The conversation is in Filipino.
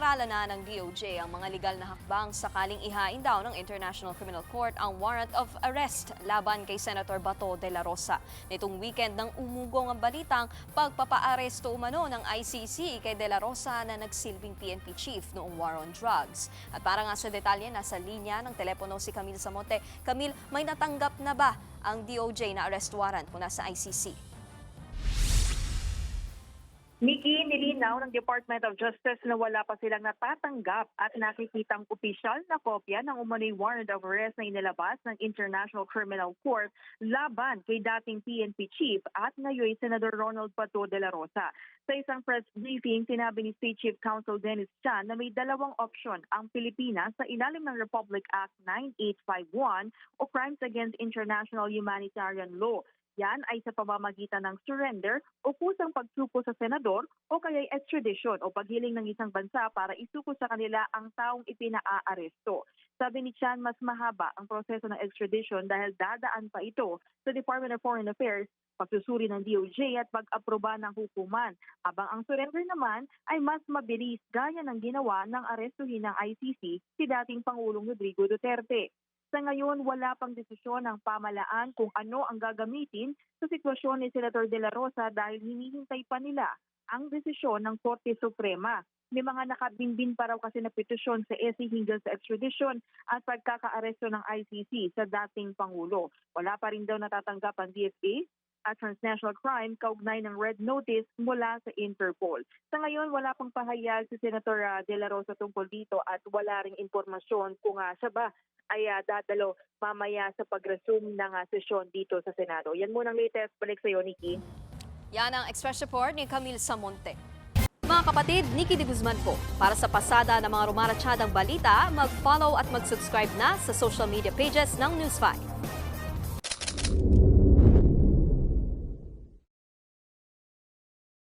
Pag-aaralan na ng DOJ ang mga legal na hakbang sakaling ihain daw ng International Criminal Court ang warrant of arrest laban kay Senator Bato de la Rosa. Nitong weekend nang umugong ang balitang pagpapaaresto umano ng ICC kay de la Rosa na nagsilbing PNP chief noong war on drugs. At para nga sa detalye, nasa linya ng telepono si Camille Samonte. Camille, may natanggap na ba ang DOJ na arrest warrant mula sa ICC? Nikki, nilinaw ng Department of Justice na wala pa silang natatanggap at nakikitang opisyal na kopya ng umano'y warrant of arrest na inilabas ng International Criminal Court laban kay dating PNP chief at ngayon Senator Ronald Bato de la Rosa. Sa isang press briefing, sinabi ni State Chief Counsel Dennis Chan na may dalawang opsyon ang Pilipinas sa ilalim ng Republic Act 9851 o Crimes Against International Humanitarian Law. Yan ay sa pamamagitan ng surrender o kusang pagsuko sa senador o kaya'y extradition o paghiling ng isang bansa para isuko sa kanila ang taong ipinaaresto. Sabi ni Chan, mas mahaba ang proseso ng extradition dahil dadaan pa ito sa Department of Foreign Affairs, pagsusuri ng DOJ at pag-aproba ng hukuman. Habang ang surrender naman ay mas mabilis gaya ng ginawa ng arestuhin ng ICC si dating Pangulong Rodrigo Duterte. Sa ngayon, wala pang desisyon ng pamahalaan kung ano ang gagamitin sa sitwasyon ni Senator de la Rosa dahil hinihintay pa nila ang desisyon ng Korte Suprema. May mga nakabinbin pa raw kasi na petisyon sa SC hinggil sa extradition at pagkakaaresto ng ICC sa dating Pangulo. Wala pa rin daw natatanggap ang DFA at transnational crime kaugnay ng red notice mula sa Interpol. Sa ngayon, wala pang pahayag si Senator de la Rosa tungkol dito at wala ring impormasyon kung siya ba ay dadalo mamaya sa pag-resume ng sesyon dito sa Senado. Yan muna ang latest. Balik sa iyo, Nikki. Yan ang Express Report ni Camille Samonte. Mga kapatid, Nikki de Guzman po. Para sa pasada ng mga rumaratsyadang balita, mag-follow at mag-subscribe na sa social media pages ng News 5.